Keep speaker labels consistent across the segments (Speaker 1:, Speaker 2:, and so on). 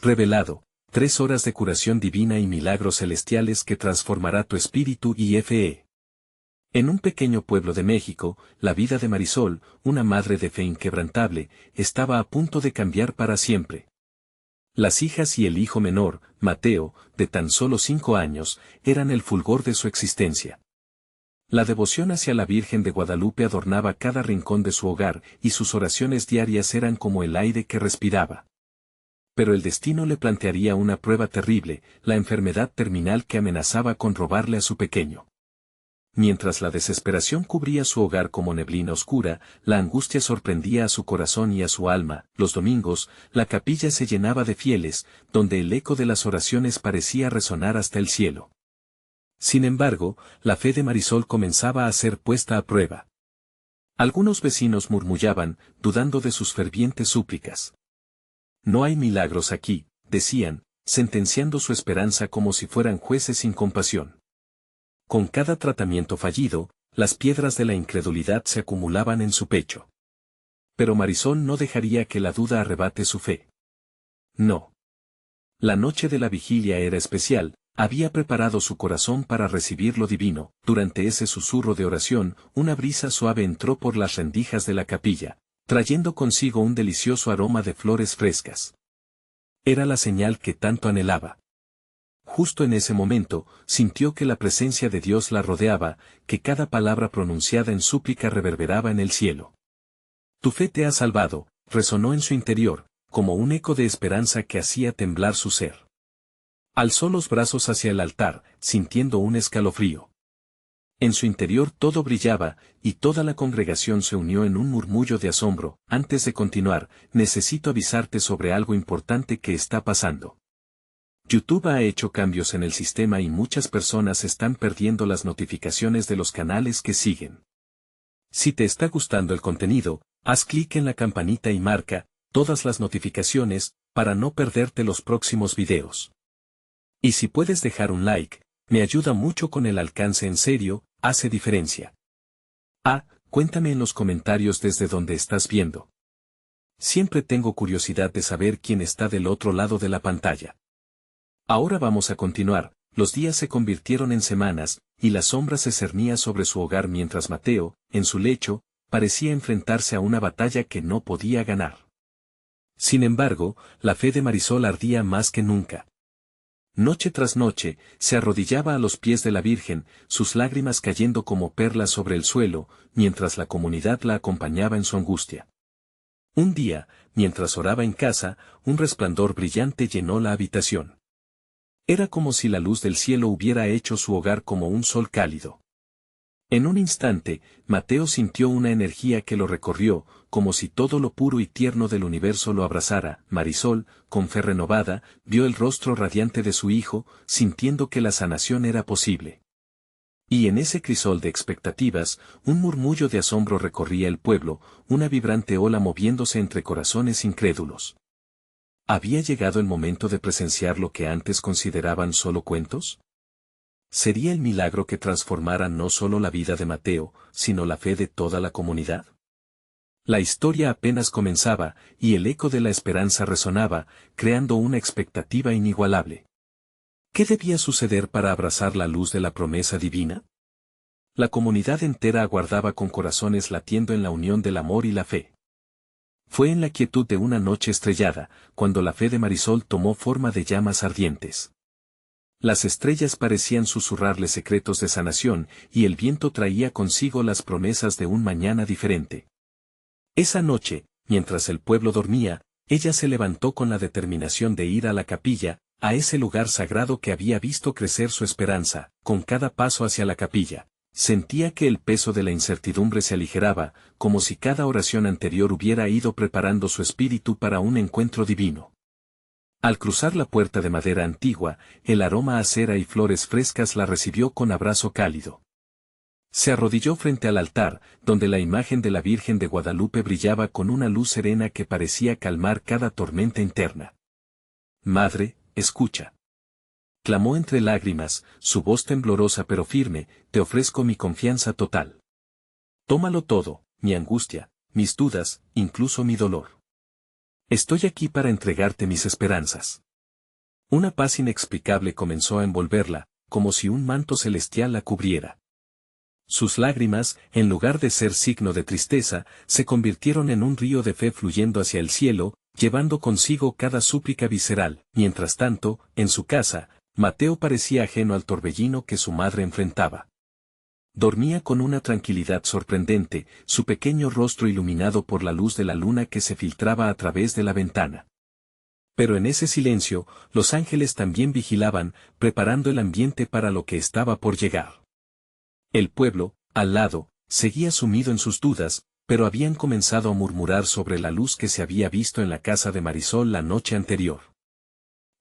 Speaker 1: Revelado, 3 horas de curación divina y milagros celestiales que transformará tu espíritu y fe. En un pequeño pueblo de México, la vida de Marisol, una madre de fe inquebrantable, estaba a punto de cambiar para siempre. Las hijas y el hijo menor, Mateo, de tan solo 5 años, eran el fulgor de su existencia. La devoción hacia la Virgen de Guadalupe adornaba cada rincón de su hogar y sus oraciones diarias eran como el aire que respiraba. Pero el destino le plantearía una prueba terrible, la enfermedad terminal que amenazaba con robarle a su pequeño. Mientras la desesperación cubría su hogar como neblina oscura, la angustia sorprendía a su corazón y a su alma. Los domingos, la capilla se llenaba de fieles, donde el eco de las oraciones parecía resonar hasta el cielo. Sin embargo, la fe de Marisol comenzaba a ser puesta a prueba. Algunos vecinos murmuraban, dudando de sus fervientes súplicas. No hay milagros aquí, decían, sentenciando su esperanza como si fueran jueces sin compasión. Con cada tratamiento fallido, las piedras de la incredulidad se acumulaban en su pecho. Pero Marisol no dejaría que la duda arrebate su fe. No. La noche de la vigilia era especial, había preparado su corazón para recibir lo divino. Durante ese susurro de oración, una brisa suave entró por las rendijas de la capilla, trayendo consigo un delicioso aroma de flores frescas. Era la señal que tanto anhelaba. Justo en ese momento, sintió que la presencia de Dios la rodeaba, que cada palabra pronunciada en súplica reverberaba en el cielo. Tu fe te ha salvado, resonó en su interior, como un eco de esperanza que hacía temblar su ser. Alzó los brazos hacia el altar, sintiendo un escalofrío. En su interior todo brillaba, y toda la congregación se unió en un murmullo de asombro. Antes de continuar, necesito avisarte sobre algo importante que está pasando. YouTube ha hecho cambios en el sistema y muchas personas están perdiendo las notificaciones de los canales que siguen. Si te está gustando el contenido, haz clic en la campanita y marca todas las notificaciones para no perderte los próximos videos. Y si puedes dejar un like, me ayuda mucho con el alcance, en serio, hace diferencia. Cuéntame en los comentarios desde donde estás viendo. Siempre tengo curiosidad de saber quién está del otro lado de la pantalla. Ahora vamos a continuar. Los días se convirtieron en semanas, y la sombra se cernía sobre su hogar mientras Mateo, en su lecho, parecía enfrentarse a una batalla que no podía ganar. Sin embargo, la fe de Marisol ardía más que nunca. Noche tras noche, se arrodillaba a los pies de la Virgen, sus lágrimas cayendo como perlas sobre el suelo, mientras la comunidad la acompañaba en su angustia. Un día, mientras oraba en casa, un resplandor brillante llenó la habitación. Era como si la luz del cielo hubiera hecho su hogar como un sol cálido. En un instante, Mateo sintió una energía que lo recorrió, como si todo lo puro y tierno del universo lo abrazara. Marisol, con fe renovada, vio el rostro radiante de su hijo, sintiendo que la sanación era posible. Y en ese crisol de expectativas, un murmullo de asombro recorría el pueblo, una vibrante ola moviéndose entre corazones incrédulos. ¿Había llegado el momento de presenciar lo que antes consideraban solo cuentos? ¿Sería el milagro que transformara no solo la vida de Mateo, sino la fe de toda la comunidad? La historia apenas comenzaba, y el eco de la esperanza resonaba, creando una expectativa inigualable. ¿Qué debía suceder para abrazar la luz de la promesa divina? La comunidad entera aguardaba con corazones latiendo en la unión del amor y la fe. Fue en la quietud de una noche estrellada, cuando la fe de Marisol tomó forma de llamas ardientes. Las estrellas parecían susurrarle secretos de sanación, y el viento traía consigo las promesas de un mañana diferente. Esa noche, mientras el pueblo dormía, ella se levantó con la determinación de ir a la capilla, a ese lugar sagrado que había visto crecer su esperanza. Con cada paso hacia la capilla, sentía que el peso de la incertidumbre se aligeraba, como si cada oración anterior hubiera ido preparando su espíritu para un encuentro divino. Al cruzar la puerta de madera antigua, el aroma a cera y flores frescas la recibió con abrazo cálido. Se arrodilló frente al altar, donde la imagen de la Virgen de Guadalupe brillaba con una luz serena que parecía calmar cada tormenta interna. Madre, escucha. Clamó entre lágrimas, su voz temblorosa pero firme, te ofrezco mi confianza total. Tómalo todo, mi angustia, mis dudas, incluso mi dolor. Estoy aquí para entregarte mis esperanzas. Una paz inexplicable comenzó a envolverla, como si un manto celestial la cubriera. Sus lágrimas, en lugar de ser signo de tristeza, se convirtieron en un río de fe fluyendo hacia el cielo, llevando consigo cada súplica visceral. Mientras tanto, en su casa, Mateo parecía ajeno al torbellino que su madre enfrentaba. Dormía con una tranquilidad sorprendente, su pequeño rostro iluminado por la luz de la luna que se filtraba a través de la ventana. Pero en ese silencio, los ángeles también vigilaban, preparando el ambiente para lo que estaba por llegar. El pueblo, al lado, seguía sumido en sus dudas, pero habían comenzado a murmurar sobre la luz que se había visto en la casa de Marisol la noche anterior.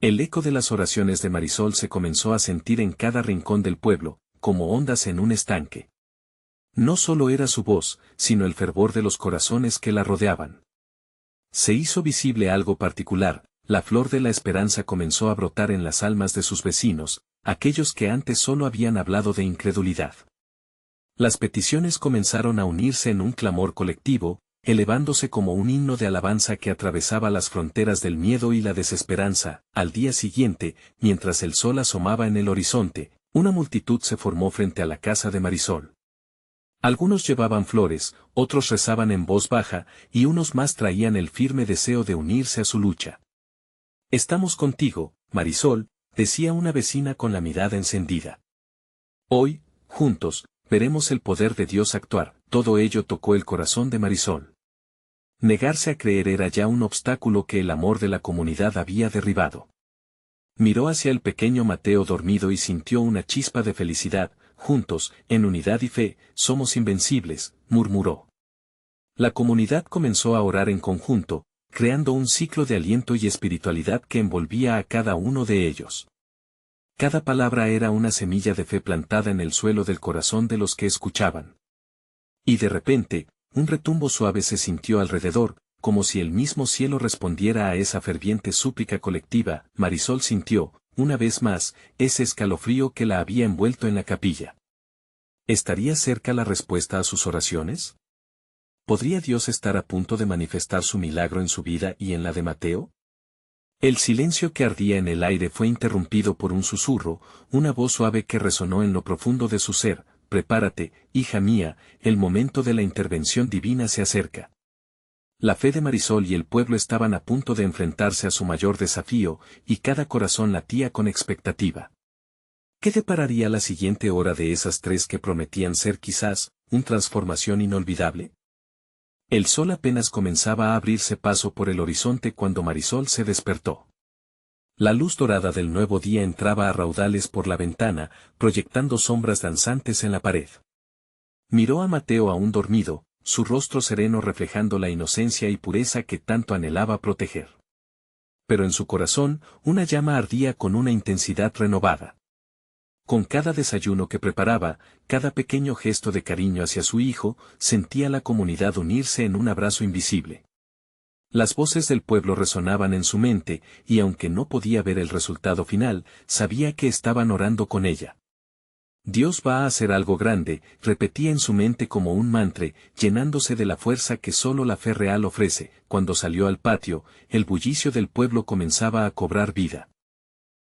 Speaker 1: El eco de las oraciones de Marisol se comenzó a sentir en cada rincón del pueblo, como ondas en un estanque. No solo era su voz, sino el fervor de los corazones que la rodeaban. Se hizo visible algo particular, la flor de la esperanza comenzó a brotar en las almas de sus vecinos, aquellos que antes solo habían hablado de incredulidad. Las peticiones comenzaron a unirse en un clamor colectivo, elevándose como un himno de alabanza que atravesaba las fronteras del miedo y la desesperanza. Al día siguiente, mientras el sol asomaba en el horizonte, una multitud se formó frente a la casa de Marisol. Algunos llevaban flores, otros rezaban en voz baja, y unos más traían el firme deseo de unirse a su lucha. «Estamos contigo, Marisol», decía una vecina con la mirada encendida. «Hoy, juntos, veremos el poder de Dios actuar». Todo ello tocó el corazón de Marisol. Negarse a creer era ya un obstáculo que el amor de la comunidad había derribado. Miró hacia el pequeño Mateo dormido y sintió una chispa de felicidad. «Juntos, en unidad y fe, somos invencibles», murmuró. La comunidad comenzó a orar en conjunto, creando un ciclo de aliento y espiritualidad que envolvía a cada uno de ellos. Cada palabra era una semilla de fe plantada en el suelo del corazón de los que escuchaban. Y de repente, un retumbo suave se sintió alrededor, como si el mismo cielo respondiera a esa ferviente súplica colectiva. Marisol sintió, una vez más, ese escalofrío que la había envuelto en la capilla. ¿Estaría cerca la respuesta a sus oraciones? ¿Podría Dios estar a punto de manifestar su milagro en su vida y en la de Mateo? El silencio que ardía en el aire fue interrumpido por un susurro, una voz suave que resonó en lo profundo de su ser. «Prepárate, hija mía, el momento de la intervención divina se acerca». La fe de Marisol y el pueblo estaban a punto de enfrentarse a su mayor desafío, y cada corazón latía con expectativa. ¿Qué depararía la siguiente hora de esas tres que prometían ser quizás una transformación inolvidable? El sol apenas comenzaba a abrirse paso por el horizonte cuando Marisol se despertó. La luz dorada del nuevo día entraba a raudales por la ventana, proyectando sombras danzantes en la pared. Miró a Mateo aún dormido, su rostro sereno reflejando la inocencia y pureza que tanto anhelaba proteger. Pero en su corazón, una llama ardía con una intensidad renovada. Con cada desayuno que preparaba, cada pequeño gesto de cariño hacia su hijo, sentía la comunidad unirse en un abrazo invisible. Las voces del pueblo resonaban en su mente, y aunque no podía ver el resultado final, sabía que estaban orando con ella. «Dios va a hacer algo grande», repetía en su mente como un mantra, llenándose de la fuerza que solo la fe real ofrece. Cuando salió al patio, el bullicio del pueblo comenzaba a cobrar vida.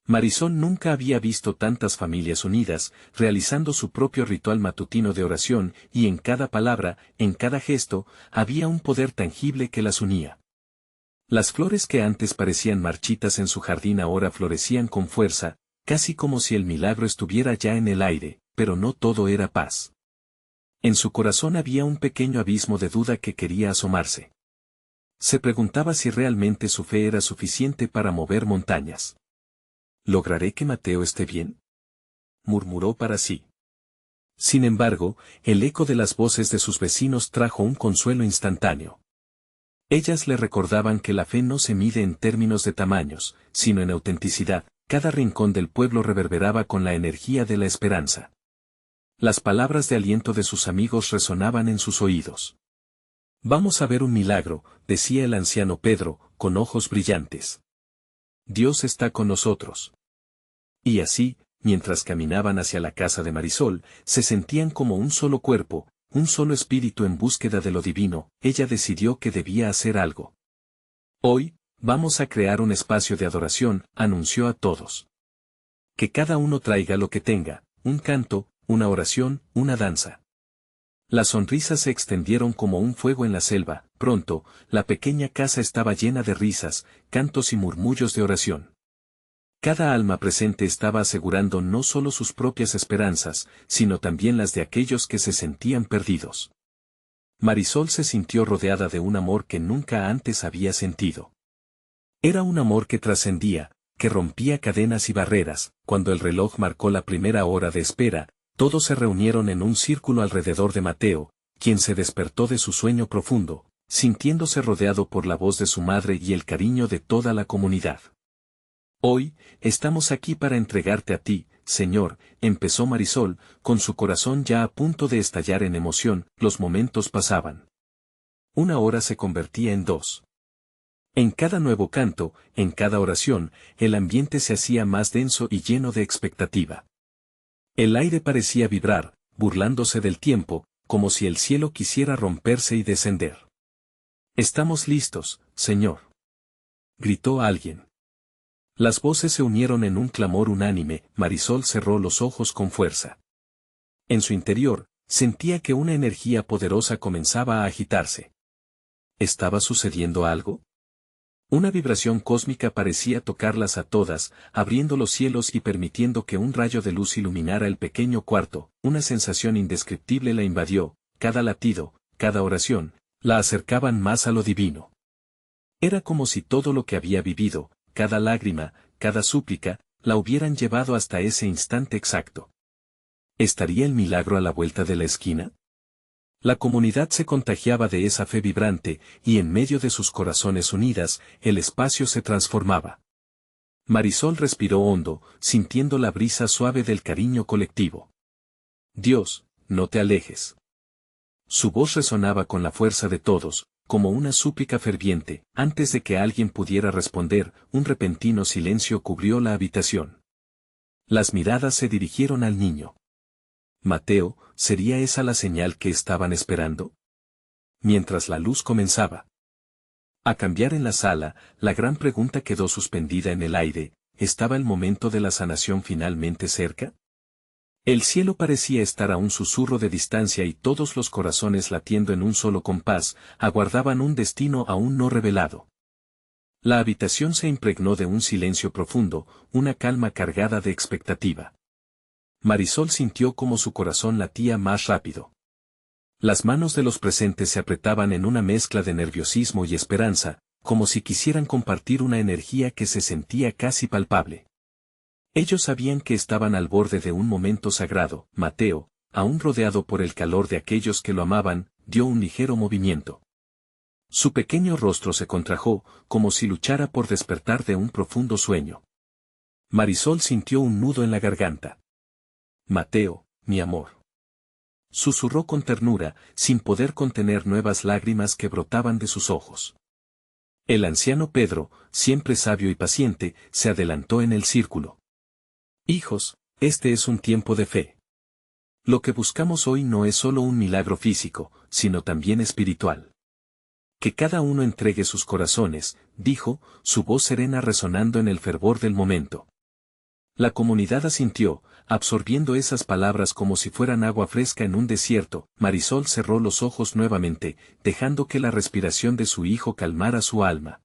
Speaker 1: Marisol nunca había visto tantas familias unidas, realizando su propio ritual matutino de oración, y en cada palabra, en cada gesto, había un poder tangible que las unía. Las flores que antes parecían marchitas en su jardín ahora florecían con fuerza, casi como si el milagro estuviera ya en el aire, pero no todo era paz. En su corazón había un pequeño abismo de duda que quería asomarse. Se preguntaba si realmente su fe era suficiente para mover montañas. ¿Lograré que Mateo esté bien?, murmuró para sí. Sin embargo, el eco de las voces de sus vecinos trajo un consuelo instantáneo. Ellas le recordaban que la fe no se mide en términos de tamaños, sino en autenticidad. Cada rincón del pueblo reverberaba con la energía de la esperanza. Las palabras de aliento de sus amigos resonaban en sus oídos. «Vamos a ver un milagro», decía el anciano Pedro, con ojos brillantes. «Dios está con nosotros». Y así, mientras caminaban hacia la casa de Marisol, se sentían como un solo cuerpo, un solo espíritu en búsqueda de lo divino. Ella decidió que debía hacer algo. Hoy, Vamos a crear un espacio de adoración, anunció a todos. Que cada uno traiga lo que tenga, un canto, una oración, una danza. Las sonrisas se extendieron como un fuego en la selva. Pronto, la pequeña casa estaba llena de risas, cantos y murmullos de oración. Cada alma presente estaba asegurando no solo sus propias esperanzas, sino también las de aquellos que se sentían perdidos. Marisol se sintió rodeada de un amor que nunca antes había sentido. Era un amor que trascendía, que rompía cadenas y barreras. Cuando el reloj marcó la primera hora de espera, todos se reunieron en un círculo alrededor de Mateo, quien se despertó de su sueño profundo, sintiéndose rodeado por la voz de su madre y el cariño de toda la comunidad. Hoy, estamos aquí para entregarte a ti, Señor, empezó Marisol, con su corazón ya a punto de estallar en emoción. Los momentos pasaban. Una hora se convertía en dos. En cada nuevo canto, en cada oración, el ambiente se hacía más denso y lleno de expectativa. El aire parecía vibrar, burlándose del tiempo, como si el cielo quisiera romperse y descender. «Estamos listos, Señor», gritó alguien. Las voces se unieron en un clamor unánime. Marisol cerró los ojos con fuerza. En su interior, sentía que una energía poderosa comenzaba a agitarse. ¿Estaba sucediendo algo? Una vibración cósmica parecía tocarlas a todas, abriendo los cielos y permitiendo que un rayo de luz iluminara el pequeño cuarto. Una sensación indescriptible la invadió, cada latido, cada oración, la acercaban más a lo divino. Era como si todo lo que había vivido, cada lágrima, cada súplica, la hubieran llevado hasta ese instante exacto. ¿Estaría el milagro a la vuelta de la esquina? La comunidad se contagiaba de esa fe vibrante, y en medio de sus corazones unidas, el espacio se transformaba. Marisol respiró hondo, sintiendo la brisa suave del cariño colectivo. Dios, no te alejes. Su voz resonaba con la fuerza de todos, como una súplica ferviente. Antes de que alguien pudiera responder, un repentino silencio cubrió la habitación. Las miradas se dirigieron al niño. Mateo, ¿sería esa la señal que estaban esperando? Mientras la luz comenzaba a cambiar en la sala, la gran pregunta quedó suspendida en el aire. ¿Estaba el momento de la sanación finalmente cerca? El cielo parecía estar a un susurro de distancia y todos los corazones latiendo en un solo compás, aguardaban un destino aún no revelado. La habitación se impregnó de un silencio profundo, una calma cargada de expectativa. Marisol sintió como su corazón latía más rápido. Las manos de los presentes se apretaban en una mezcla de nerviosismo y esperanza, como si quisieran compartir una energía que se sentía casi palpable. Ellos sabían que estaban al borde de un momento sagrado. Mateo, aún rodeado por el calor de aquellos que lo amaban, dio un ligero movimiento. Su pequeño rostro se contrajo, como si luchara por despertar de un profundo sueño. Marisol sintió un nudo en la garganta. Mateo, mi amor. Susurró con ternura, sin poder contener nuevas lágrimas que brotaban de sus ojos. El anciano Pedro, siempre sabio y paciente, se adelantó en el círculo. Hijos, este es un tiempo de fe. Lo que buscamos hoy no es solo un milagro físico, sino también espiritual. Que cada uno entregue sus corazones, dijo, su voz serena resonando en el fervor del momento. La comunidad asintió, absorbiendo esas palabras como si fueran agua fresca en un desierto. Marisol cerró los ojos nuevamente, dejando que la respiración de su hijo calmara su alma.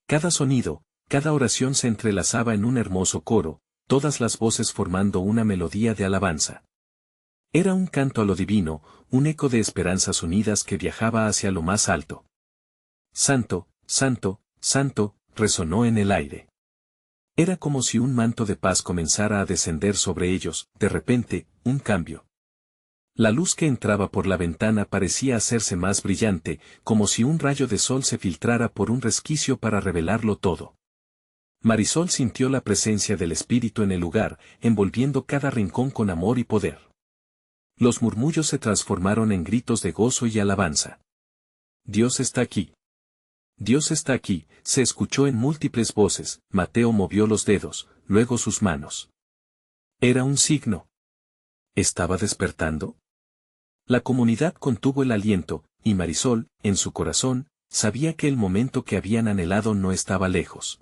Speaker 1: Cada sonido, cada oración se entrelazaba en un hermoso coro, todas las voces formando una melodía de alabanza. Era un canto a lo divino, un eco de esperanzas unidas que viajaba hacia lo más alto. Santo, santo, santo, resonó en el aire. Era como si un manto de paz comenzara a descender sobre ellos. De repente, un cambio. La luz que entraba por la ventana parecía hacerse más brillante, como si un rayo de sol se filtrara por un resquicio para revelarlo todo. Marisol sintió la presencia del Espíritu en el lugar, envolviendo cada rincón con amor y poder. Los murmullos se transformaron en gritos de gozo y alabanza. Dios está aquí. Dios está aquí, se escuchó en múltiples voces. Mateo movió los dedos, luego sus manos. Era un signo. ¿Estaba despertando? La comunidad contuvo el aliento, y Marisol, en su corazón, sabía que el momento que habían anhelado no estaba lejos.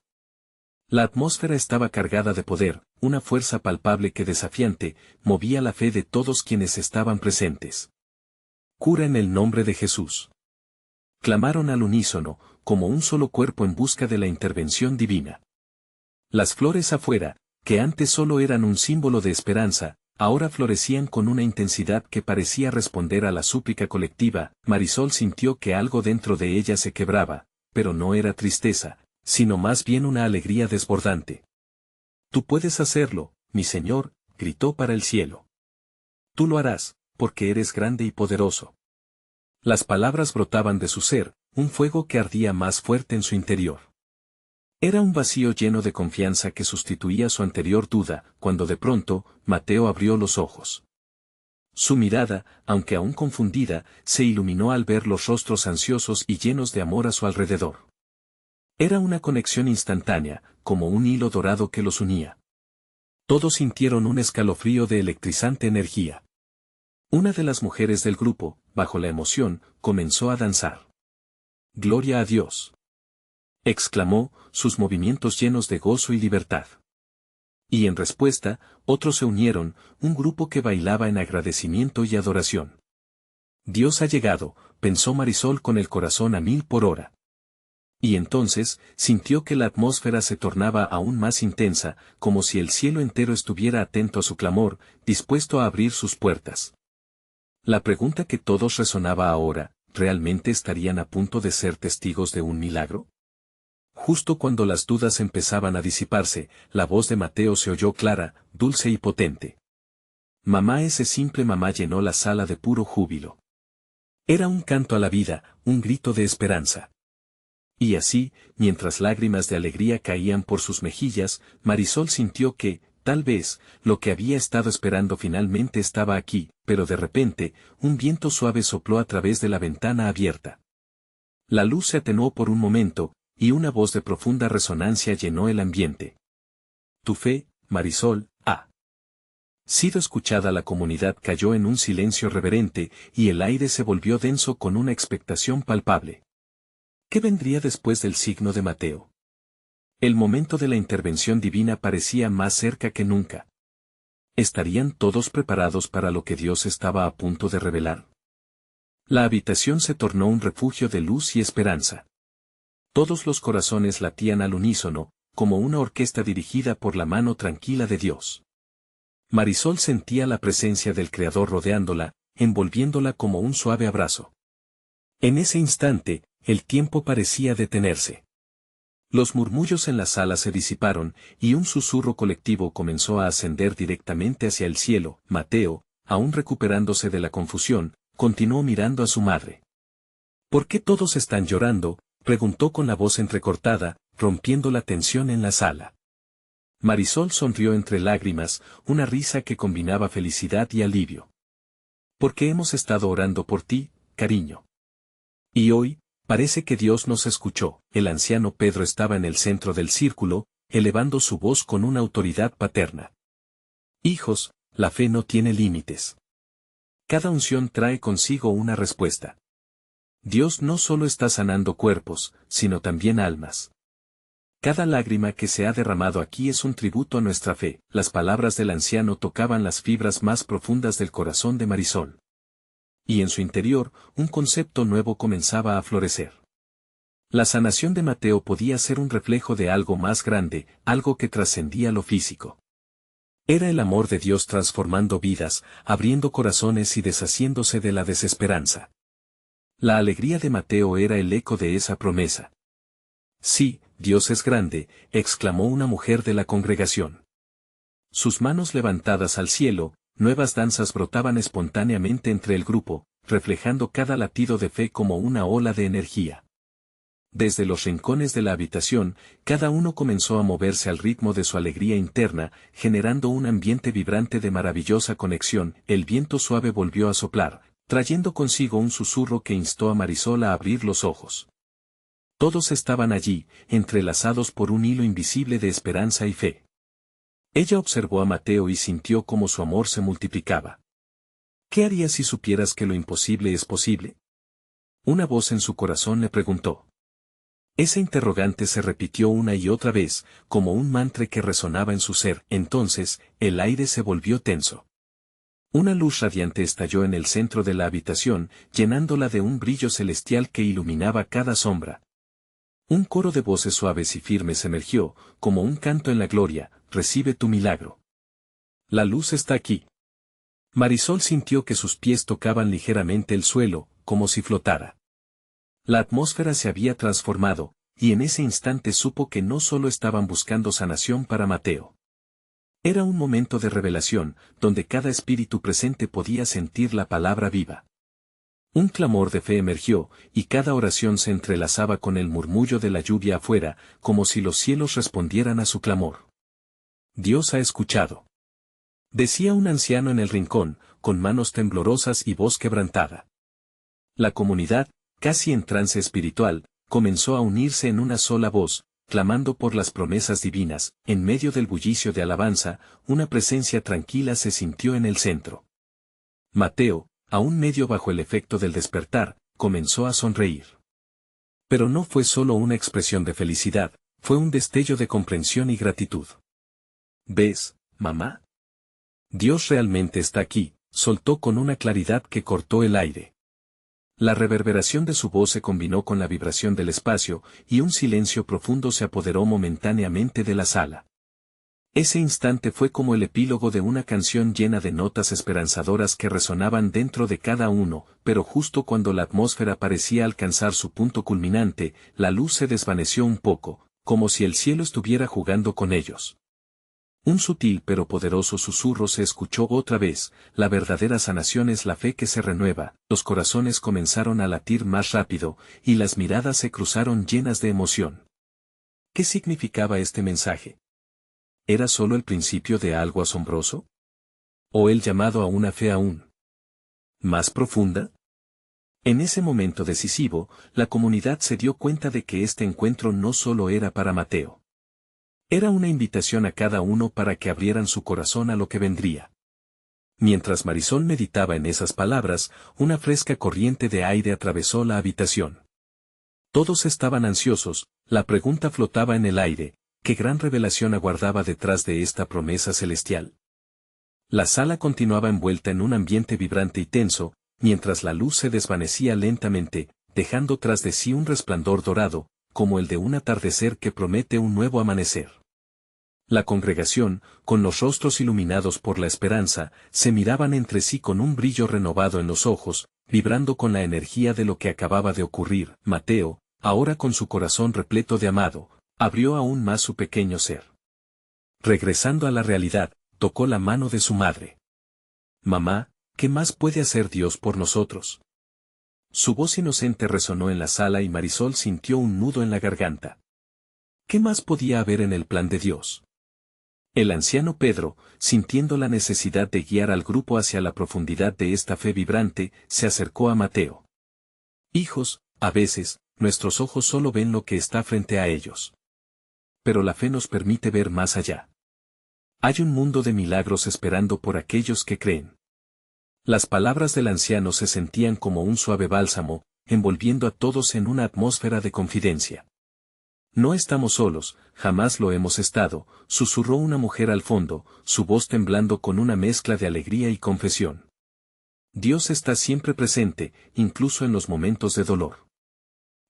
Speaker 1: La atmósfera estaba cargada de poder, una fuerza palpable que desafiante, movía la fe de todos quienes estaban presentes. Cura en el nombre de Jesús. Clamaron al unísono, como un solo cuerpo en busca de la intervención divina. Las flores afuera, que antes solo eran un símbolo de esperanza, ahora florecían con una intensidad que parecía responder a la súplica colectiva. Marisol sintió que algo dentro de ella se quebraba, pero no era tristeza, sino más bien una alegría desbordante. Tú puedes hacerlo, mi Señor, gritó para el cielo. Tú lo harás, porque eres grande y poderoso. Las palabras brotaban de su ser, un fuego que ardía más fuerte en su interior. Era un vacío lleno de confianza que sustituía su anterior duda, cuando de pronto, Mateo abrió los ojos. Su mirada, aunque aún confundida, se iluminó al ver los rostros ansiosos y llenos de amor a su alrededor. Era una conexión instantánea, como un hilo dorado que los unía. Todos sintieron un escalofrío de electrizante energía. Una de las mujeres del grupo, bajo la emoción, comenzó a danzar. «¡Gloria a Dios!», exclamó, sus movimientos llenos de gozo y libertad. Y en respuesta, otros se unieron, un grupo que bailaba en agradecimiento y adoración. «Dios ha llegado», pensó Marisol con el corazón a 1000 por hora. Y entonces, sintió que la atmósfera se tornaba aún más intensa, como si el cielo entero estuviera atento a su clamor, dispuesto a abrir sus puertas. La pregunta que todos resonaba ahora, ¿realmente estarían a punto de ser testigos de un milagro? Justo cuando las dudas empezaban a disiparse, la voz de Mateo se oyó clara, dulce y potente. Mamá, ese simple mamá llenó la sala de puro júbilo. Era un canto a la vida, un grito de esperanza. Y así, mientras lágrimas de alegría caían por sus mejillas, Marisol sintió que, tal vez, lo que había estado esperando finalmente estaba aquí, pero de repente, un viento suave sopló a través de la ventana abierta. La luz se atenuó por un momento, y una voz de profunda resonancia llenó el ambiente. Tu fe, Marisol, ha sido escuchada. La comunidad cayó en un silencio reverente, y el aire se volvió denso con una expectación palpable. ¿Qué vendría después del signo de Mateo? El momento de la intervención divina parecía más cerca que nunca. ¿Estarían todos preparados para lo que Dios estaba a punto de revelar? La habitación se tornó un refugio de luz y esperanza. Todos los corazones latían al unísono, como una orquesta dirigida por la mano tranquila de Dios. Marisol sentía la presencia del Creador rodeándola, envolviéndola como un suave abrazo. En ese instante, el tiempo parecía detenerse. Los murmullos en la sala se disiparon, y un susurro colectivo comenzó a ascender directamente hacia el cielo. Mateo, aún recuperándose de la confusión, continuó mirando a su madre. ¿Por qué todos están llorando?, preguntó con la voz entrecortada, rompiendo la tensión en la sala. Marisol sonrió entre lágrimas, una risa que combinaba felicidad y alivio. Porque hemos estado orando por ti, cariño. Y hoy, parece que Dios nos escuchó. El anciano Pedro estaba en el centro del círculo, elevando su voz con una autoridad paterna. Hijos, la fe no tiene límites. Cada unción trae consigo una respuesta. Dios no solo está sanando cuerpos, sino también almas. Cada lágrima que se ha derramado aquí es un tributo a nuestra fe. Las palabras del anciano tocaban las fibras más profundas del corazón de Marisol. Y en su interior, un concepto nuevo comenzaba a florecer. La sanación de Mateo podía ser un reflejo de algo más grande, algo que trascendía lo físico. Era el amor de Dios transformando vidas, abriendo corazones y deshaciéndose de la desesperanza. La alegría de Mateo era el eco de esa promesa. Sí, Dios es grande, exclamó una mujer de la congregación. Sus manos levantadas al cielo, nuevas danzas brotaban espontáneamente entre el grupo, reflejando cada latido de fe como una ola de energía. Desde los rincones de la habitación, cada uno comenzó a moverse al ritmo de su alegría interna, generando un ambiente vibrante de maravillosa conexión. El viento suave volvió a soplar, trayendo consigo un susurro que instó a Marisol a abrir los ojos. Todos estaban allí, entrelazados por un hilo invisible de esperanza y fe. Ella observó a Mateo y sintió cómo su amor se multiplicaba. ¿Qué harías si supieras que lo imposible es posible? Una voz en su corazón le preguntó. Ese interrogante se repitió una y otra vez, como un mantra que resonaba en su ser. Entonces, el aire se volvió tenso. Una luz radiante estalló en el centro de la habitación, llenándola de un brillo celestial que iluminaba cada sombra. Un coro de voces suaves y firmes emergió, como un canto en la gloria: recibe tu milagro. La luz está aquí. Marisol sintió que sus pies tocaban ligeramente el suelo, como si flotara. La atmósfera se había transformado, y en ese instante supo que no solo estaban buscando sanación para Mateo. Era un momento de revelación, donde cada espíritu presente podía sentir la palabra viva. Un clamor de fe emergió, y cada oración se entrelazaba con el murmullo de la lluvia afuera, como si los cielos respondieran a su clamor. Dios ha escuchado. Decía un anciano en el rincón, con manos temblorosas y voz quebrantada. La comunidad, casi en trance espiritual, comenzó a unirse en una sola voz, clamando por las promesas divinas. En medio del bullicio de alabanza, una presencia tranquila se sintió en el centro. Mateo, aún medio bajo el efecto del despertar, comenzó a sonreír. Pero no fue solo una expresión de felicidad, fue un destello de comprensión y gratitud. ¿Ves, mamá? Dios realmente está aquí, soltó con una claridad que cortó el aire. La reverberación de su voz se combinó con la vibración del espacio, y un silencio profundo se apoderó momentáneamente de la sala. Ese instante fue como el epílogo de una canción llena de notas esperanzadoras que resonaban dentro de cada uno, pero justo cuando la atmósfera parecía alcanzar su punto culminante, la luz se desvaneció un poco, como si el cielo estuviera jugando con ellos. Un sutil pero poderoso susurro se escuchó otra vez: la verdadera sanación es la fe que se renueva. Los corazones comenzaron a latir más rápido, y las miradas se cruzaron llenas de emoción. ¿Qué significaba este mensaje? ¿Era solo el principio de algo asombroso? ¿O el llamado a una fe aún más profunda? En ese momento decisivo, la comunidad se dio cuenta de que este encuentro no solo era para Mateo. Era una invitación a cada uno para que abrieran su corazón a lo que vendría. Mientras Marisol meditaba en esas palabras, una fresca corriente de aire atravesó la habitación. Todos estaban ansiosos, la pregunta flotaba en el aire: ¿qué gran revelación aguardaba detrás de esta promesa celestial? La sala continuaba envuelta en un ambiente vibrante y tenso, mientras la luz se desvanecía lentamente, dejando tras de sí un resplandor dorado, como el de un atardecer que promete un nuevo amanecer. La congregación, con los rostros iluminados por la esperanza, se miraban entre sí con un brillo renovado en los ojos, vibrando con la energía de lo que acababa de ocurrir. Mateo, ahora con su corazón repleto de amado, abrió aún más su pequeño ser. Regresando a la realidad, tocó la mano de su madre. Mamá, ¿qué más puede hacer Dios por nosotros? Su voz inocente resonó en la sala y Marisol sintió un nudo en la garganta. ¿Qué más podía haber en el plan de Dios? El anciano Pedro, sintiendo la necesidad de guiar al grupo hacia la profundidad de esta fe vibrante, se acercó a Mateo. Hijos, a veces, nuestros ojos solo ven lo que está frente a ellos. Pero la fe nos permite ver más allá. Hay un mundo de milagros esperando por aquellos que creen. Las palabras del anciano se sentían como un suave bálsamo, envolviendo a todos en una atmósfera de confidencia. No estamos solos, jamás lo hemos estado, susurró una mujer al fondo, su voz temblando con una mezcla de alegría y confesión. Dios está siempre presente, incluso en los momentos de dolor.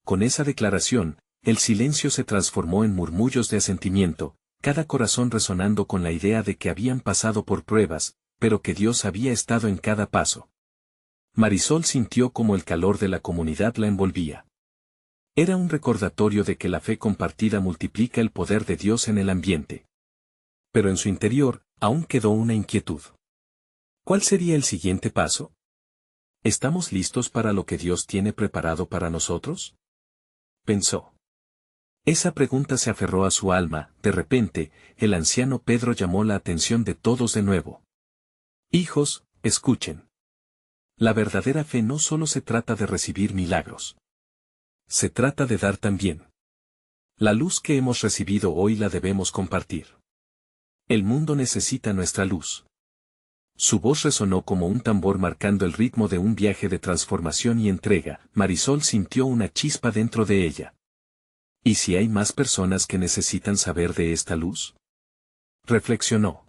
Speaker 1: Con esa declaración, el silencio se transformó en murmullos de asentimiento, cada corazón resonando con la idea de que habían pasado por pruebas, pero que Dios había estado en cada paso. Marisol sintió como el calor de la comunidad la envolvía. Era un recordatorio de que la fe compartida multiplica el poder de Dios en el ambiente. Pero en su interior, aún quedó una inquietud. ¿Cuál sería el siguiente paso? ¿Estamos listos para lo que Dios tiene preparado para nosotros? Pensó. Esa pregunta se aferró a su alma. De repente, el anciano Pedro llamó la atención de todos de nuevo. Hijos, escuchen. La verdadera fe no solo se trata de recibir milagros. Se trata de dar también. La luz que hemos recibido hoy la debemos compartir. El mundo necesita nuestra luz. Su voz resonó como un tambor marcando el ritmo de un viaje de transformación y entrega. Marisol sintió una chispa dentro de ella. ¿Y si hay más personas que necesitan saber de esta luz? Reflexionó.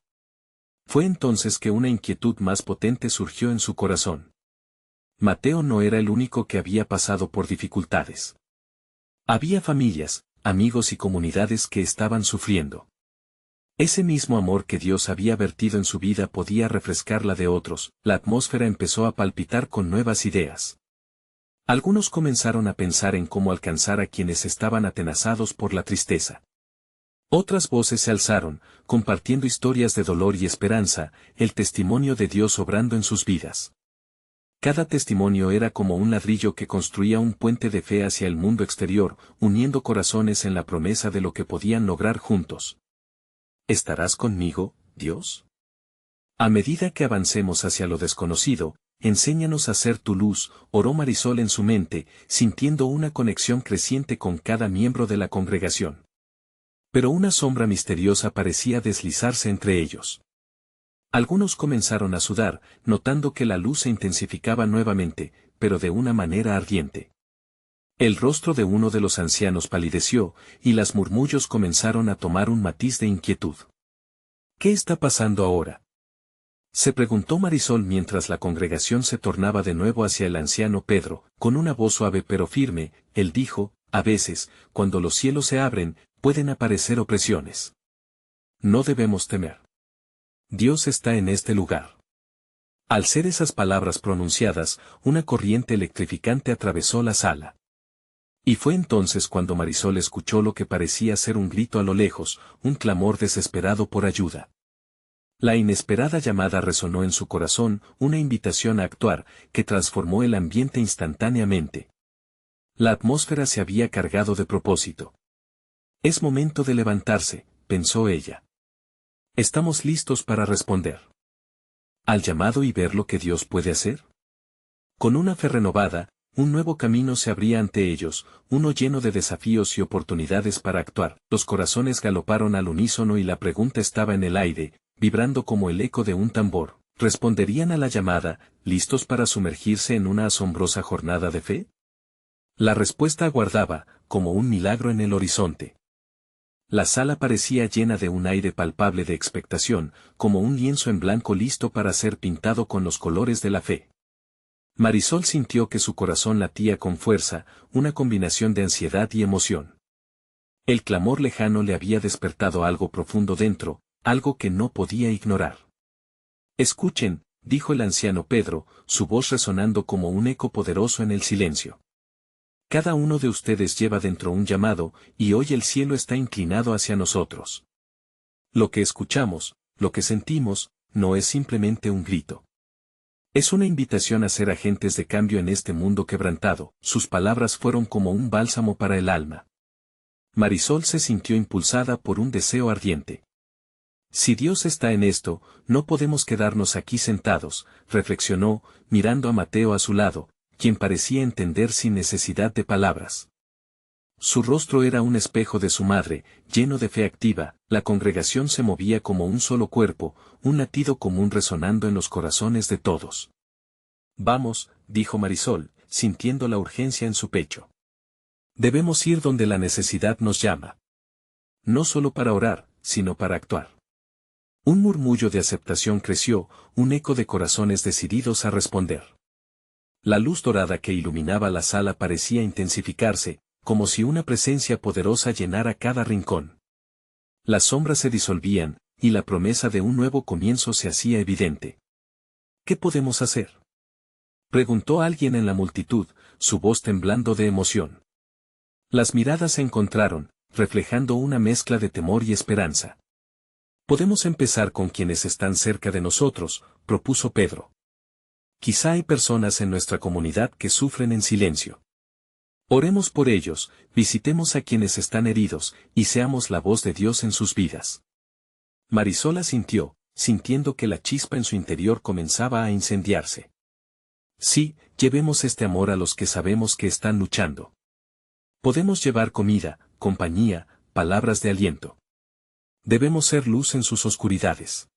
Speaker 1: Fue entonces que una inquietud más potente surgió en su corazón. Mateo no era el único que había pasado por dificultades. Había familias, amigos y comunidades que estaban sufriendo. Ese mismo amor que Dios había vertido en su vida podía refrescar la de otros. La atmósfera empezó a palpitar con nuevas ideas. Algunos comenzaron a pensar en cómo alcanzar a quienes estaban atenazados por la tristeza. Otras voces se alzaron, compartiendo historias de dolor y esperanza, el testimonio de Dios obrando en sus vidas. Cada testimonio era como un ladrillo que construía un puente de fe hacia el mundo exterior, uniendo corazones en la promesa de lo que podían lograr juntos. ¿Estarás conmigo, Dios? A medida que avancemos hacia lo desconocido, enséñanos a ser tu luz, oró Marisol en su mente, sintiendo una conexión creciente con cada miembro de la congregación. Pero una sombra misteriosa parecía deslizarse entre ellos. Algunos comenzaron a sudar, notando que la luz se intensificaba nuevamente, pero de una manera ardiente. El rostro de uno de los ancianos palideció, y los murmullos comenzaron a tomar un matiz de inquietud. ¿Qué está pasando ahora? Se preguntó Marisol mientras la congregación se tornaba de nuevo hacia el anciano Pedro, con una voz suave pero firme. Él dijo, a veces, cuando los cielos se abren, pueden aparecer opresiones. No debemos temer. Dios está en este lugar. Al ser esas palabras pronunciadas, una corriente electrificante atravesó la sala. Y fue entonces cuando Marisol escuchó lo que parecía ser un grito a lo lejos, un clamor desesperado por ayuda. La inesperada llamada resonó en su corazón, una invitación a actuar, que transformó el ambiente instantáneamente. La atmósfera se había cargado de propósito. Es momento de levantarse, pensó ella. Estamos listos para responder al llamado y ver lo que Dios puede hacer. Con una fe renovada, un nuevo camino se abría ante ellos, uno lleno de desafíos y oportunidades para actuar. Los corazones galoparon al unísono y la pregunta estaba en el aire, vibrando como el eco de un tambor. ¿Responderían a la llamada, listos para sumergirse en una asombrosa jornada de fe? La respuesta aguardaba, como un milagro en el horizonte. La sala parecía llena de un aire palpable de expectación, como un lienzo en blanco listo para ser pintado con los colores de la fe. Marisol sintió que su corazón latía con fuerza, una combinación de ansiedad y emoción. El clamor lejano le había despertado algo profundo dentro, algo que no podía ignorar. Escuchen, dijo el anciano Pedro, su voz resonando como un eco poderoso en el silencio. Cada uno de ustedes lleva dentro un llamado, y hoy el cielo está inclinado hacia nosotros. Lo que escuchamos, lo que sentimos, no es simplemente un grito. Es una invitación a ser agentes de cambio en este mundo quebrantado. Sus palabras fueron como un bálsamo para el alma. Marisol se sintió impulsada por un deseo ardiente. Si Dios está en esto, no podemos quedarnos aquí sentados, reflexionó, mirando a Mateo a su lado, quien parecía entender sin necesidad de palabras. Su rostro era un espejo de su madre, lleno de fe activa. La congregación se movía como un solo cuerpo, un latido común resonando en los corazones de todos. Vamos, dijo Marisol, sintiendo la urgencia en su pecho. Debemos ir donde la necesidad nos llama. No solo para orar, sino para actuar. Un murmullo de aceptación creció, un eco de corazones decididos a responder. La luz dorada que iluminaba la sala parecía intensificarse, como si una presencia poderosa llenara cada rincón. Las sombras se disolvían, y la promesa de un nuevo comienzo se hacía evidente. ¿Qué podemos hacer?, preguntó alguien en la multitud, su voz temblando de emoción. Las miradas se encontraron, reflejando una mezcla de temor y esperanza. Podemos empezar con quienes están cerca de nosotros, propuso Pedro. Quizá hay personas en nuestra comunidad que sufren en silencio. Oremos por ellos, visitemos a quienes están heridos, y seamos la voz de Dios en sus vidas. Marisol asintió, sintiendo que la chispa en su interior comenzaba a incendiarse. Sí, llevemos este amor a los que sabemos que están luchando. Podemos llevar comida, compañía, palabras de aliento. Debemos ser luz en sus oscuridades.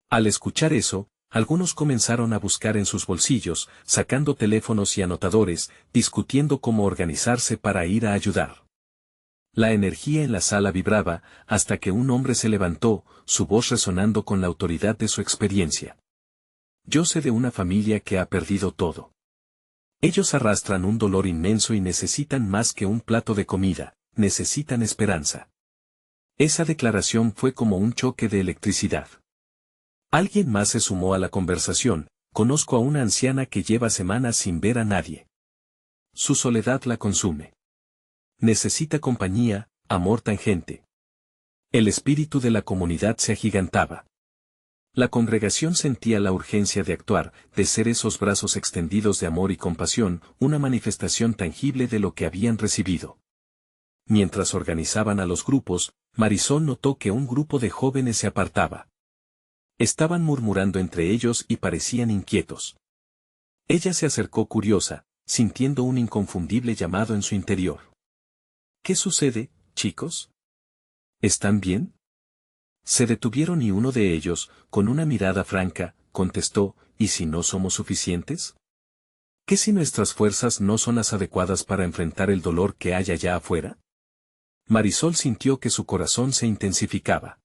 Speaker 1: Al escuchar eso, Algunos comenzaron a buscar en sus bolsillos, sacando teléfonos y anotadores, discutiendo cómo organizarse para ir a ayudar. La energía en la sala vibraba, hasta que un hombre se levantó, su voz resonando con la autoridad de su experiencia. Yo sé de una familia que ha perdido todo. Ellos arrastran un dolor inmenso y necesitan más que un plato de comida, necesitan esperanza. Esa declaración fue como un choque de electricidad. Alguien más se sumó a la conversación: conozco a una anciana que lleva semanas sin ver a nadie. Su soledad la consume. Necesita compañía, amor tangente. El espíritu de la comunidad se agigantaba. La congregación sentía la urgencia de actuar, de ser esos brazos extendidos de amor y compasión, una manifestación tangible de lo que habían recibido. Mientras organizaban a los grupos, Marisol notó que un grupo de jóvenes se apartaba. Estaban murmurando entre ellos y parecían inquietos. Ella se acercó curiosa, sintiendo un inconfundible llamado en su interior. ¿Qué sucede, chicos? ¿Están bien? Se detuvieron y uno de ellos, con una mirada franca, contestó: ¿y si no somos suficientes? ¿Qué si nuestras fuerzas no son las adecuadas para enfrentar el dolor que hay allá afuera? Marisol sintió que su corazón se intensificaba.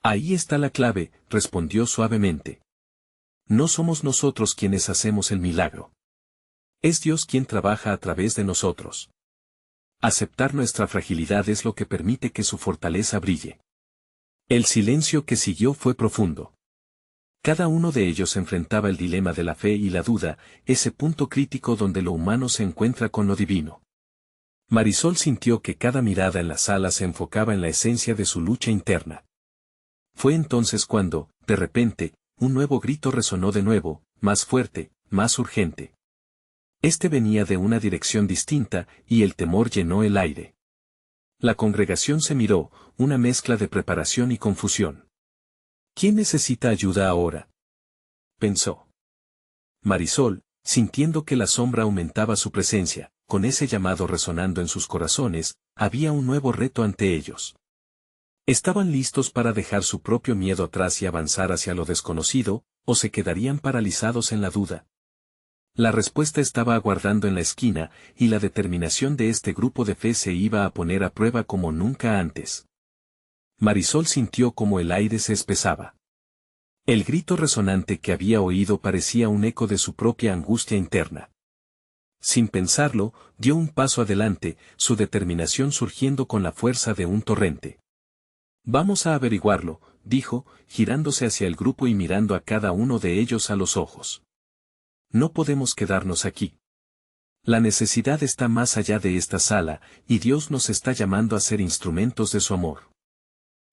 Speaker 1: Ahí está la clave, respondió suavemente. No somos nosotros quienes hacemos el milagro. Es Dios quien trabaja a través de nosotros. Aceptar nuestra fragilidad es lo que permite que su fortaleza brille. El silencio que siguió fue profundo. Cada uno de ellos enfrentaba el dilema de la fe y la duda, ese punto crítico donde lo humano se encuentra con lo divino. Marisol sintió que cada mirada en la sala se enfocaba en la esencia de su lucha interna. Fue entonces cuando, de repente, un nuevo grito resonó de nuevo, más fuerte, más urgente. Este venía de una dirección distinta, y el temor llenó el aire. La congregación se miró, una mezcla de preparación y confusión. ¿Quién necesita ayuda ahora?, pensó. Marisol, sintiendo que la sombra aumentaba su presencia, con ese llamado resonando en sus corazones, había un nuevo reto ante ellos. ¿Estaban listos para dejar su propio miedo atrás y avanzar hacia lo desconocido, o se quedarían paralizados en la duda? La respuesta estaba aguardando en la esquina, y la determinación de este grupo de fe se iba a poner a prueba como nunca antes. Marisol sintió como el aire se espesaba. El grito resonante que había oído parecía un eco de su propia angustia interna. Sin pensarlo, dio un paso adelante, su determinación surgiendo con la fuerza de un torrente. Vamos a averiguarlo, dijo, girándose hacia el grupo y mirando a cada uno de ellos a los ojos. No podemos quedarnos aquí. La necesidad está más allá de esta sala, y Dios nos está llamando a ser instrumentos de su amor.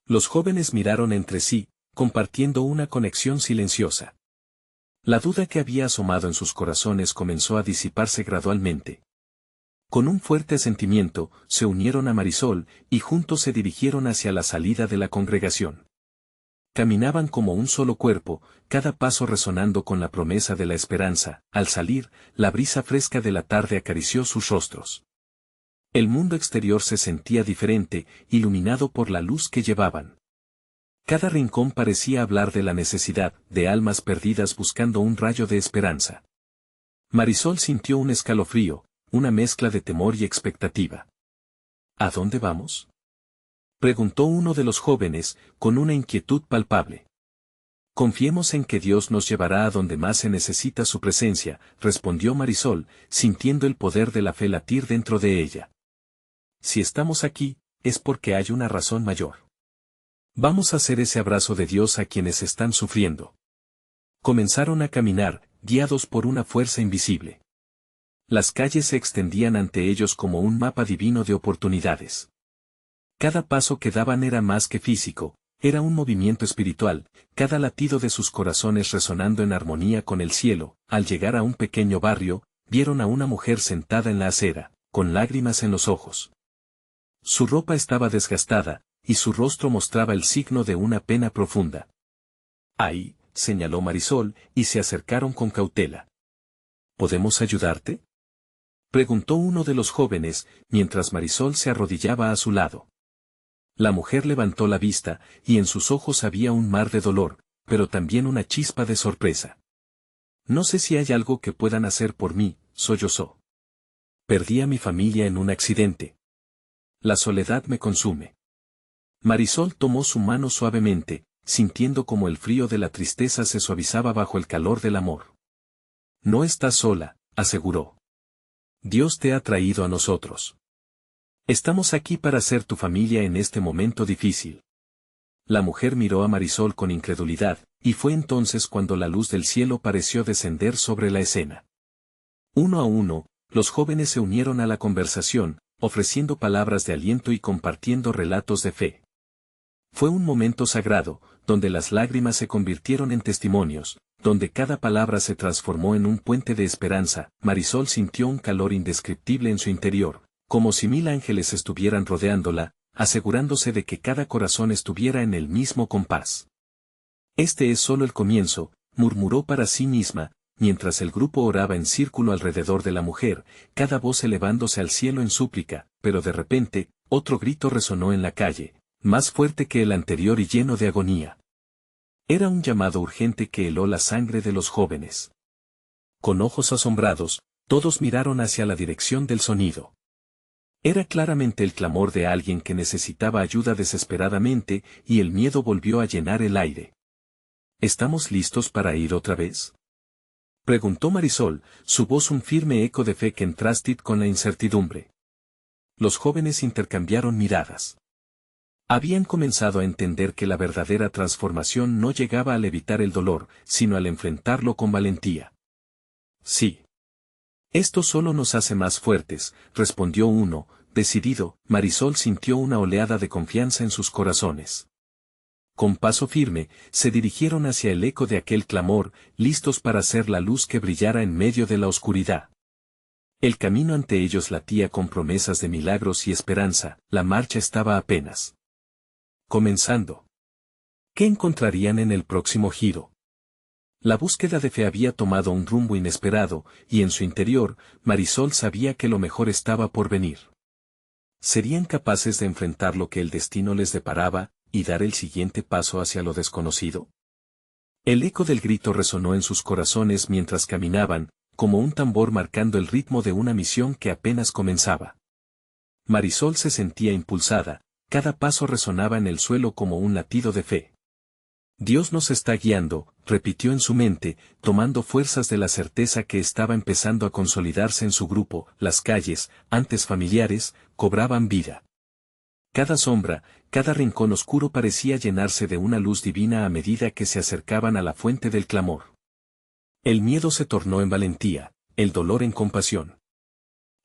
Speaker 1: Los jóvenes miraron entre sí, compartiendo una conexión silenciosa. La duda que había asomado en sus corazones comenzó a disiparse gradualmente. Con un fuerte sentimiento, se unieron a Marisol, y juntos se dirigieron hacia la salida de la congregación. Caminaban como un solo cuerpo, cada paso resonando con la promesa de la esperanza. Al salir, la brisa fresca de la tarde acarició sus rostros. El mundo exterior se sentía diferente, iluminado por la luz que llevaban. Cada rincón parecía hablar de la necesidad, de almas perdidas buscando un rayo de esperanza. Marisol sintió un escalofrío, una mezcla de temor y expectativa. ¿A dónde vamos?, preguntó uno de los jóvenes, con una inquietud palpable. Confiemos en que Dios nos llevará a donde más se necesita su presencia, respondió Marisol, sintiendo el poder de la fe latir dentro de ella. Si estamos aquí, es porque hay una razón mayor. Vamos a hacer ese abrazo de Dios a quienes están sufriendo. Comenzaron a caminar, guiados por una fuerza invisible. Las calles se extendían ante ellos como un mapa divino de oportunidades. Cada paso que daban era más que físico, era un movimiento espiritual, cada latido de sus corazones resonando en armonía con el cielo. Al llegar a un pequeño barrio, vieron a una mujer sentada en la acera, con lágrimas en los ojos. Su ropa estaba desgastada, y su rostro mostraba el signo de una pena profunda. Ahí, señaló Marisol, y se acercaron con cautela. ¿Podemos ayudarte?, preguntó uno de los jóvenes, mientras Marisol se arrodillaba a su lado. La mujer levantó la vista, y en sus ojos había un mar de dolor, pero también una chispa de sorpresa. No sé si hay algo que puedan hacer por mí, sollozó. Perdí a mi familia en un accidente. La soledad me consume. Marisol tomó su mano suavemente, sintiendo como el frío de la tristeza se suavizaba bajo el calor del amor. No estás sola, aseguró. Dios te ha traído a nosotros. Estamos aquí para ser tu familia en este momento difícil. La mujer miró a Marisol con incredulidad, y fue entonces cuando la luz del cielo pareció descender sobre la escena. Uno a uno, los jóvenes se unieron a la conversación, ofreciendo palabras de aliento y compartiendo relatos de fe. Fue un momento sagrado, donde las lágrimas se convirtieron en testimonios, donde cada palabra se transformó en un puente de esperanza. Marisol sintió un calor indescriptible en su interior, como si 1000 ángeles estuvieran rodeándola, asegurándose de que cada corazón estuviera en el mismo compás. Este es solo el comienzo, murmuró para sí misma, mientras el grupo oraba en círculo alrededor de la mujer, cada voz elevándose al cielo en súplica, pero de repente, otro grito resonó en la calle, más fuerte que el anterior y lleno de agonía. Era un llamado urgente que heló la sangre de los jóvenes. Con ojos asombrados, todos miraron hacia la dirección del sonido. Era claramente el clamor de alguien que necesitaba ayuda desesperadamente, y el miedo volvió a llenar el aire. ¿Estamos listos para ir otra vez?, preguntó Marisol, su voz un firme eco de fe que contrastó con la incertidumbre. Los jóvenes intercambiaron miradas. Habían comenzado a entender que la verdadera transformación no llegaba al evitar el dolor, sino al enfrentarlo con valentía. Sí. Esto solo nos hace más fuertes, respondió uno, decidido. Marisol sintió una oleada de confianza en sus corazones. Con paso firme, se dirigieron hacia el eco de aquel clamor, listos para ser la luz que brillara en medio de la oscuridad. El camino ante ellos latía con promesas de milagros y esperanza. La marcha estaba apenas comenzando. ¿Qué encontrarían en el próximo giro? La búsqueda de fe había tomado un rumbo inesperado, y en su interior, Marisol sabía que lo mejor estaba por venir. ¿Serían capaces de enfrentar lo que el destino les deparaba, y dar el siguiente paso hacia lo desconocido? El eco del grito resonó en sus corazones mientras caminaban, como un tambor marcando el ritmo de una misión que apenas comenzaba. Marisol se sentía impulsada, cada paso resonaba en el suelo como un latido de fe. Dios nos está guiando, repitió en su mente, tomando fuerzas de la certeza que estaba empezando a consolidarse en su grupo. Las calles, antes familiares, cobraban vida. Cada sombra, cada rincón oscuro parecía llenarse de una luz divina a medida que se acercaban a la fuente del clamor. El miedo se tornó en valentía, el dolor en compasión.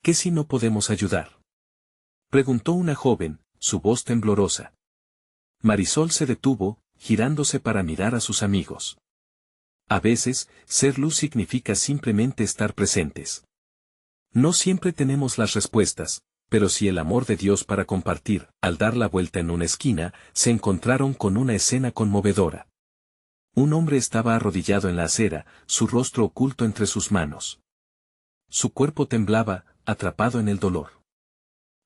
Speaker 1: ¿Qué si no podemos ayudar?, preguntó una joven, su voz temblorosa. Marisol se detuvo, girándose para mirar a sus amigos. A veces, ser luz significa simplemente estar presentes. No siempre tenemos las respuestas, pero sí el amor de Dios para compartir. Al dar la vuelta en una esquina, se encontraron con una escena conmovedora. Un hombre estaba arrodillado en la acera, su rostro oculto entre sus manos. Su cuerpo temblaba, atrapado en el dolor.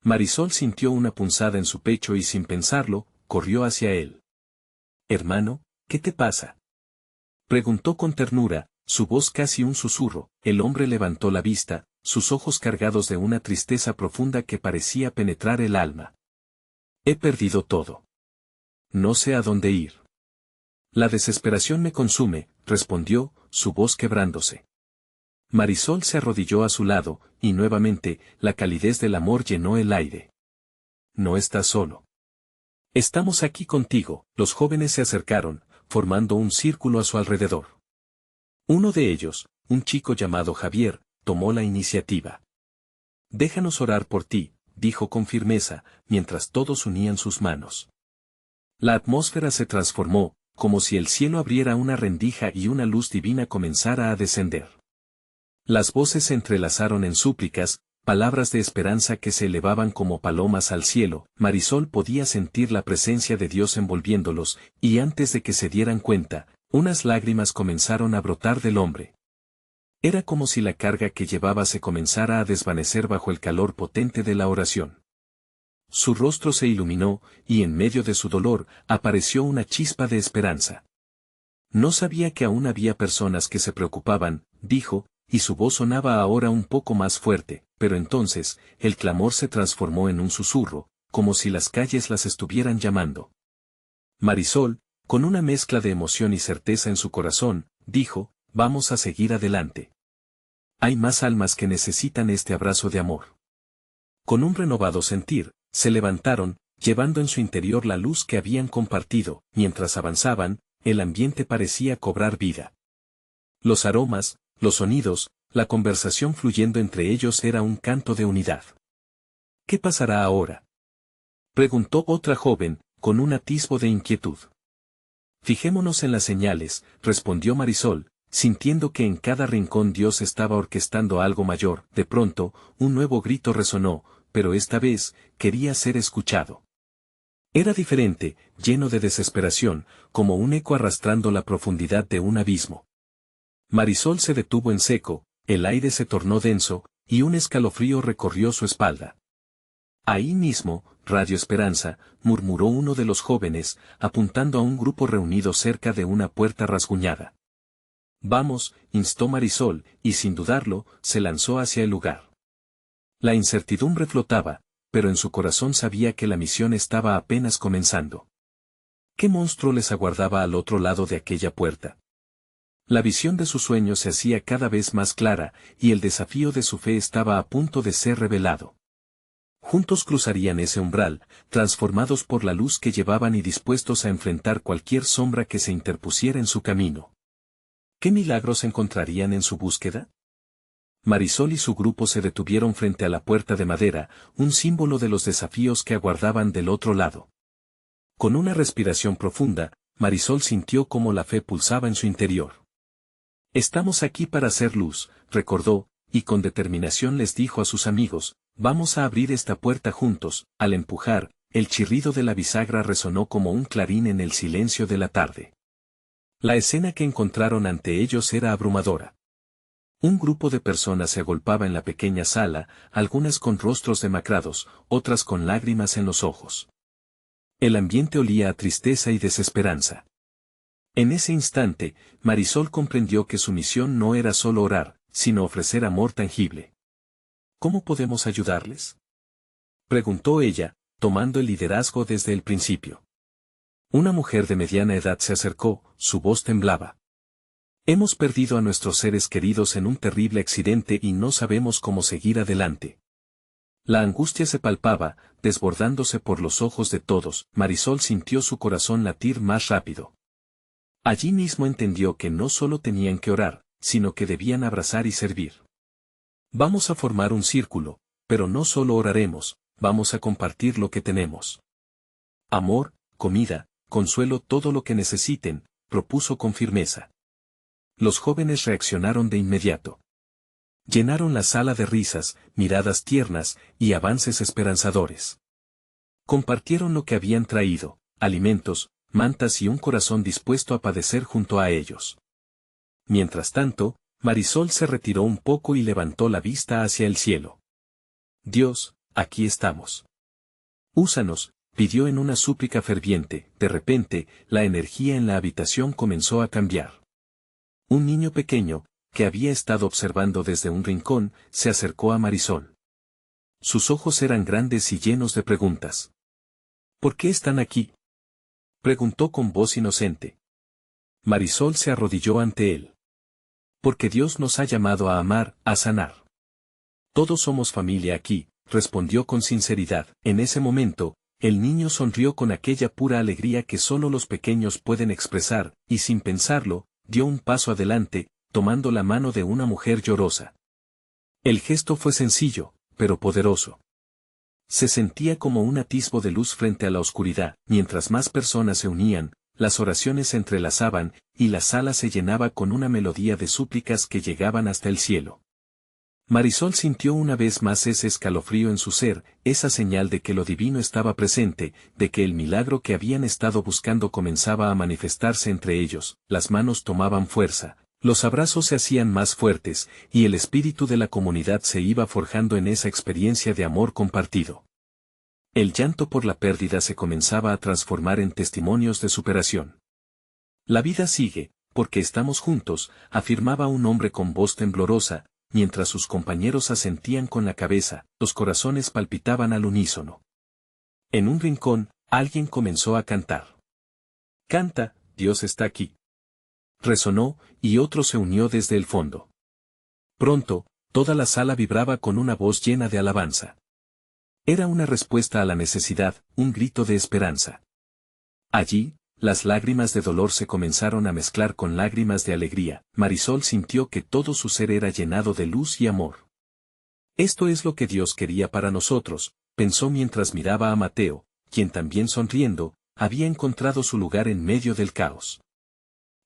Speaker 1: Marisol sintió una punzada en su pecho y sin pensarlo, corrió hacia él. «Hermano, ¿qué te pasa?», preguntó con ternura, su voz casi un susurro. El hombre levantó la vista, sus ojos cargados de una tristeza profunda que parecía penetrar el alma. «He perdido todo. No sé a dónde ir. La desesperación me consume», respondió, su voz quebrándose. Marisol se arrodilló a su lado, y nuevamente, la calidez del amor llenó el aire. «No estás solo. Estamos aquí contigo». Los jóvenes se acercaron, formando un círculo a su alrededor. Uno de ellos, un chico llamado Javier, tomó la iniciativa. «Déjanos orar por ti», dijo con firmeza, mientras todos unían sus manos. La atmósfera se transformó, como si el cielo abriera una rendija y una luz divina comenzara a descender. Las voces se entrelazaron en súplicas, palabras de esperanza que se elevaban como palomas al cielo. Marisol podía sentir la presencia de Dios envolviéndolos, y antes de que se dieran cuenta, unas lágrimas comenzaron a brotar del hombre. Era como si la carga que llevaba se comenzara a desvanecer bajo el calor potente de la oración. Su rostro se iluminó, y en medio de su dolor, apareció una chispa de esperanza. No sabía que aún había personas que se preocupaban, dijo, y su voz sonaba ahora un poco más fuerte, pero entonces, el clamor se transformó en un susurro, como si las calles las estuvieran llamando. Marisol, con una mezcla de emoción y certeza en su corazón, dijo, vamos a seguir adelante. Hay más almas que necesitan este abrazo de amor. Con un renovado sentir, se levantaron, llevando en su interior la luz que habían compartido. Mientras avanzaban, el ambiente parecía cobrar vida. Los aromas, los sonidos, la conversación fluyendo entre ellos era un canto de unidad. ¿Qué pasará ahora?, preguntó otra joven, con un atisbo de inquietud. Fijémonos en las señales, respondió Marisol, sintiendo que en cada rincón Dios estaba orquestando algo mayor. De pronto, un nuevo grito resonó, pero esta vez, quería ser escuchado. Era diferente, lleno de desesperación, como un eco arrastrando la profundidad de un abismo. Marisol se detuvo en seco, el aire se tornó denso, y un escalofrío recorrió su espalda. Ahí mismo, Radio Esperanza, murmuró uno de los jóvenes, apuntando a un grupo reunido cerca de una puerta rasguñada. Vamos, instó Marisol, y sin dudarlo, se lanzó hacia el lugar. La incertidumbre flotaba, pero en su corazón sabía que la misión estaba apenas comenzando. ¿Qué monstruo les aguardaba al otro lado de aquella puerta? La visión de sus sueños se hacía cada vez más clara, y el desafío de su fe estaba a punto de ser revelado. Juntos cruzarían ese umbral, transformados por la luz que llevaban y dispuestos a enfrentar cualquier sombra que se interpusiera en su camino. ¿Qué milagros encontrarían en su búsqueda? Marisol y su grupo se detuvieron frente a la puerta de madera, un símbolo de los desafíos que aguardaban del otro lado. Con una respiración profunda, Marisol sintió cómo la fe pulsaba en su interior. Estamos aquí para hacer luz, recordó, y con determinación les dijo a sus amigos, vamos a abrir esta puerta juntos. Al empujar, el chirrido de la bisagra resonó como un clarín en el silencio de la tarde. La escena que encontraron ante ellos era abrumadora. Un grupo de personas se agolpaba en la pequeña sala, algunas con rostros demacrados, otras con lágrimas en los ojos. El ambiente olía a tristeza y desesperanza. En ese instante, Marisol comprendió que su misión no era solo orar, sino ofrecer amor tangible. ¿Cómo podemos ayudarles?, preguntó ella, tomando el liderazgo desde el principio. Una mujer de mediana edad se acercó, su voz temblaba. Hemos perdido a nuestros seres queridos en un terrible accidente y no sabemos cómo seguir adelante. La angustia se palpaba, desbordándose por los ojos de todos. Marisol sintió su corazón latir más rápido. Allí mismo entendió que no solo tenían que orar, sino que debían abrazar y servir. Vamos a formar un círculo, pero no solo oraremos, vamos a compartir lo que tenemos. Amor, comida, consuelo, todo lo que necesiten, propuso con firmeza. Los jóvenes reaccionaron de inmediato. Llenaron la sala de risas, miradas tiernas y avances esperanzadores. Compartieron lo que habían traído, alimentos, mantas y un corazón dispuesto a padecer junto a ellos. Mientras tanto, Marisol se retiró un poco y levantó la vista hacia el cielo. Dios, aquí estamos. Úsanos, pidió en una súplica ferviente. De repente, la energía en la habitación comenzó a cambiar. Un niño pequeño, que había estado observando desde un rincón, se acercó a Marisol. Sus ojos eran grandes y llenos de preguntas. ¿Por qué están aquí?, preguntó con voz inocente. Marisol se arrodilló ante él. Porque Dios nos ha llamado a amar, a sanar. Todos somos familia aquí, respondió con sinceridad. En ese momento, el niño sonrió con aquella pura alegría que solo los pequeños pueden expresar, y sin pensarlo, dio un paso adelante, tomando la mano de una mujer llorosa. El gesto fue sencillo, pero poderoso. Se sentía como un atisbo de luz frente a la oscuridad. Mientras más personas se unían, las oraciones se entrelazaban, y la sala se llenaba con una melodía de súplicas que llegaban hasta el cielo. Marisol sintió una vez más ese escalofrío en su ser, esa señal de que lo divino estaba presente, de que el milagro que habían estado buscando comenzaba a manifestarse entre ellos. Las manos tomaban fuerza, los abrazos se hacían más fuertes, y el espíritu de la comunidad se iba forjando en esa experiencia de amor compartido. El llanto por la pérdida se comenzaba a transformar en testimonios de superación. La vida sigue, porque estamos juntos, afirmaba un hombre con voz temblorosa, mientras sus compañeros asentían con la cabeza, los corazones palpitaban al unísono. En un rincón, alguien comenzó a cantar. Canta, Dios está aquí. Resonó, y otro se unió desde el fondo. Pronto, toda la sala vibraba con una voz llena de alabanza. Era una respuesta a la necesidad, un grito de esperanza. Allí, las lágrimas de dolor se comenzaron a mezclar con lágrimas de alegría. Marisol sintió que todo su ser era llenado de luz y amor. Esto es lo que Dios quería para nosotros, pensó mientras miraba a Mateo, quien también sonriendo, había encontrado su lugar en medio del caos.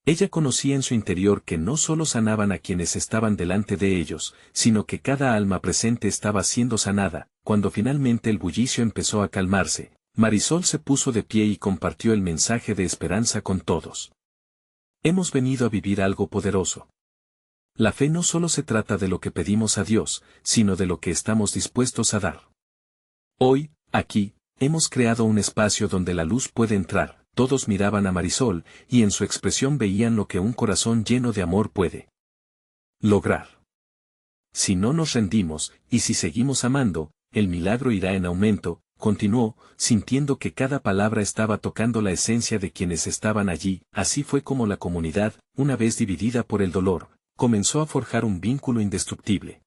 Speaker 1: Ella conocía en su interior que no solo sanaban a quienes estaban delante de ellos, sino que cada alma presente estaba siendo sanada. Cuando finalmente el bullicio empezó a calmarse, Marisol se puso de pie y compartió el mensaje de esperanza con todos. Hemos venido a vivir algo poderoso. La fe no solo se trata de lo que pedimos a Dios, sino de lo que estamos dispuestos a dar. Hoy, aquí, hemos creado un espacio donde la luz puede entrar. Todos miraban a Marisol, y en su expresión veían lo que un corazón lleno de amor puede lograr. Si no nos rendimos, y si seguimos amando, el milagro irá en aumento, continuó, sintiendo que cada palabra estaba tocando la esencia de quienes estaban allí. Así fue como la comunidad, una vez dividida por el dolor, comenzó a forjar un vínculo indestructible.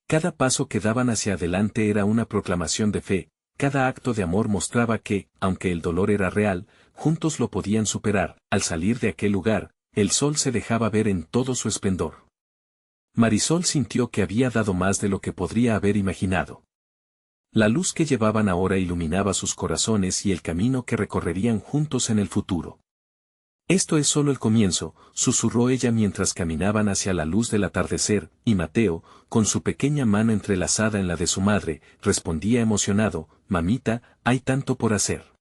Speaker 1: Cada paso que daban hacia adelante era una proclamación de fe, cada acto de amor mostraba que, aunque el dolor era real, juntos lo podían superar. Al salir de aquel lugar, el sol se dejaba ver en todo su esplendor. Marisol sintió que había dado más de lo que podría haber imaginado. La luz que llevaban ahora iluminaba sus corazones y el camino que recorrerían juntos en el futuro. Esto es solo el comienzo, susurró ella mientras caminaban hacia la luz del atardecer, y Mateo, con su pequeña mano entrelazada en la de su madre, respondía emocionado, mamita, hay tanto por hacer.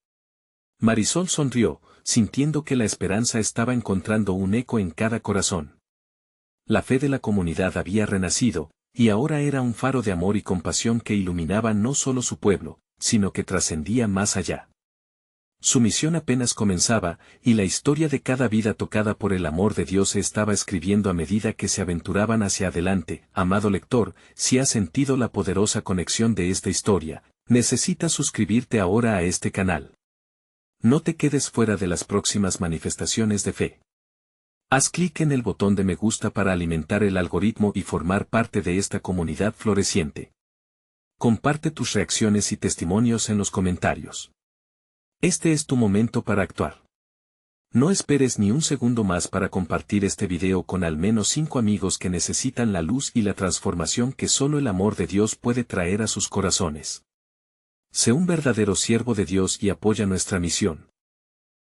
Speaker 1: Marisol sonrió, sintiendo que la esperanza estaba encontrando un eco en cada corazón. La fe de la comunidad había renacido, y ahora era un faro de amor y compasión que iluminaba no solo su pueblo, sino que trascendía más allá. Su misión apenas comenzaba, y la historia de cada vida tocada por el amor de Dios se estaba escribiendo a medida que se aventuraban hacia adelante. Amado lector, si has sentido la poderosa conexión de esta historia, necesitas suscribirte ahora a este canal. No te quedes fuera de las próximas manifestaciones de fe. Haz clic en el botón de me gusta para alimentar el algoritmo y formar parte de esta comunidad floreciente. Comparte tus reacciones y testimonios en los comentarios. Este es tu momento para actuar. No esperes ni un segundo más para compartir este video con al menos 5 amigos que necesitan la luz y la transformación que solo el amor de Dios puede traer a sus corazones. Sé un verdadero siervo de Dios y apoya nuestra misión.